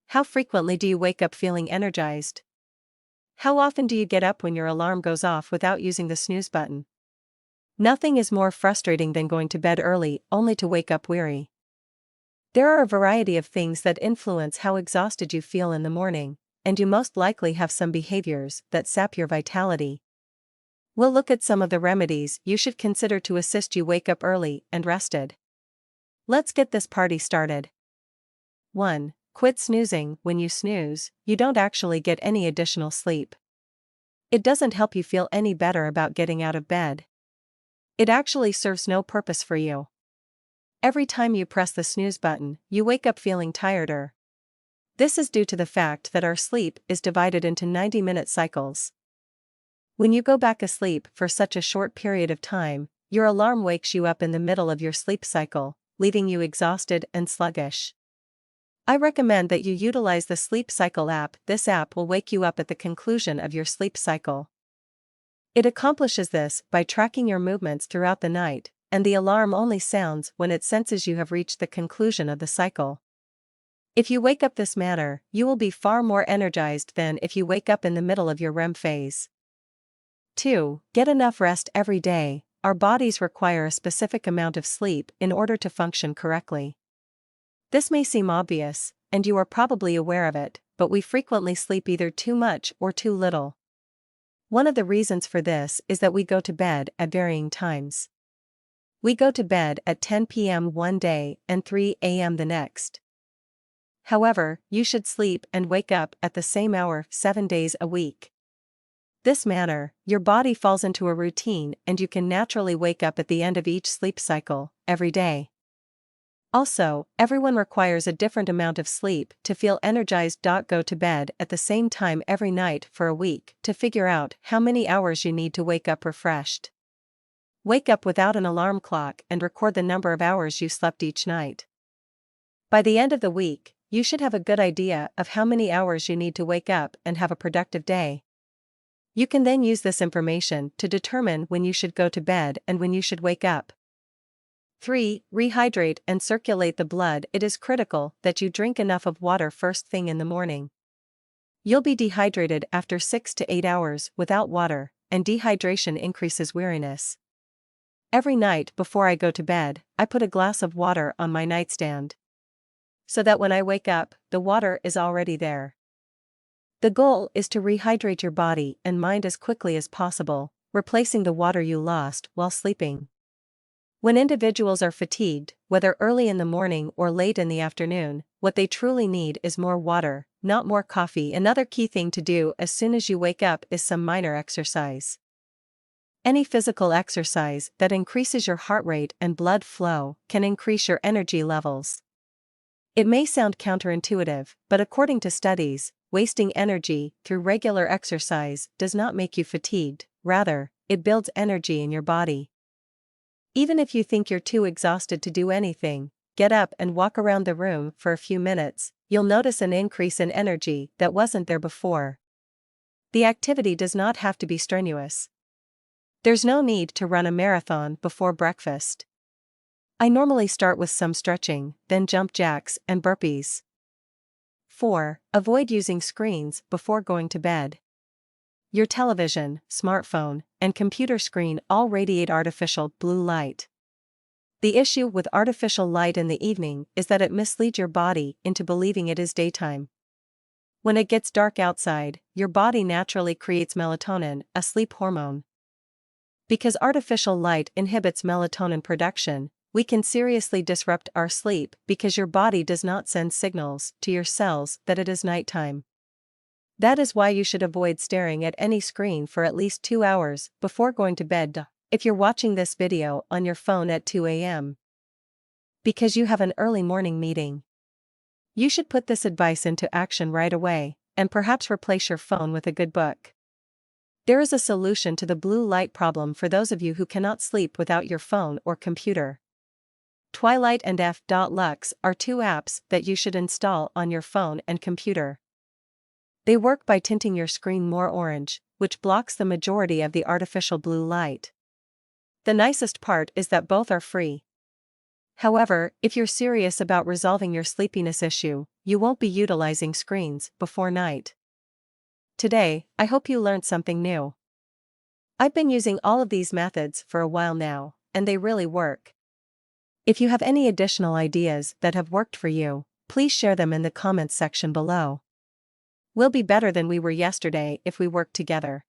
How frequently do you wake up feeling energized? How often do you get up when your alarm goes off without using the snooze button? Nothing is more frustrating than going to bed early only to wake up weary. There are a variety of things that influence how exhausted you feel in the morning, and you most likely have some behaviors that sap your vitality. We'll look at some of the remedies you should consider to assist you wake up early and rested. Let's get this party started. 1. Quit snoozing. When you snooze, you don't actually get any additional sleep. It doesn't help you feel any better about getting out of bed. It actually serves no purpose for you. Every time you press the snooze button, you wake up feeling tireder. This is due to the fact that our sleep is divided into 90-minute cycles. When you go back asleep for such a short period of time, your alarm wakes you up in the middle of your sleep cycle, leaving you exhausted and sluggish. I recommend that you utilize the Sleep Cycle app. This app will wake you up at the conclusion of your sleep cycle. It accomplishes this by tracking your movements throughout the night, and the alarm only sounds when it senses you have reached the conclusion of the cycle. If you wake up this manner, you will be far more energized than if you wake up in the middle of your REM phase. 2. Get enough rest every day. Our bodies require a specific amount of sleep in order to function correctly. This may seem obvious, and you are probably aware of it, but we frequently sleep either too much or too little. One of the reasons for this is that we go to bed at varying times. We go to bed at 10 p.m. one day and 3 a.m. the next. However, you should sleep and wake up at the same hour 7 days a week. This manner, your body falls into a routine and you can naturally wake up at the end of each sleep cycle, every day. Also, everyone requires a different amount of sleep to feel energized. Go to bed at the same time every night for a week to figure out how many hours you need to wake up refreshed. Wake up without an alarm clock and record the number of hours you slept each night. By the end of the week, you should have a good idea of how many hours you need to wake up and have a productive day. You can then use this information to determine when you should go to bed and when you should wake up. 3. Rehydrate and circulate the blood. It is critical that you drink enough of water first thing in the morning. You'll be dehydrated after 6 to 8 hours without water, and dehydration increases weariness. Every night before I go to bed, I put a glass of water on my nightstand, so that when I wake up, the water is already there. The goal is to rehydrate your body and mind as quickly as possible, replacing the water you lost while sleeping. When individuals are fatigued, whether early in the morning or late in the afternoon, what they truly need is more water, not more coffee. Another key thing to do as soon as you wake up is some minor exercise. Any physical exercise that increases your heart rate and blood flow can increase your energy levels. It may sound counterintuitive, but according to studies, wasting energy through regular exercise does not make you fatigued, rather, it builds energy in your body. Even if you think you're too exhausted to do anything, get up and walk around the room for a few minutes, you'll notice an increase in energy that wasn't there before. The activity does not have to be strenuous. There's no need to run a marathon before breakfast. I normally start with some stretching, then jump jacks and burpees. 4. Avoid using screens before going to bed. Your television, smartphone, and computer screen all radiate artificial blue light. The issue with artificial light in the evening is that it misleads your body into believing it is daytime. When it gets dark outside, your body naturally creates melatonin, a sleep hormone. Because artificial light inhibits melatonin production, we can seriously disrupt our sleep because your body does not send signals to your cells that it is nighttime. That is why you should avoid staring at any screen for at least 2 hours before going to bed. If you're watching this video on your phone at 2 a.m. because you have an early morning meeting, you should put this advice into action right away, and perhaps replace your phone with a good book. There is a solution to the blue light problem for those of you who cannot sleep without your phone or computer. Twilight and F.Lux are 2 apps that you should install on your phone and computer. They work by tinting your screen more orange, which blocks the majority of the artificial blue light. The nicest part is that both are free. However, if you're serious about resolving your sleepiness issue, you won't be utilizing screens before night. Today, I hope you learned something new. I've been using all of these methods for a while now, and they really work. If you have any additional ideas that have worked for you, please share them in the comments section below. We'll be better than we were yesterday if we work together.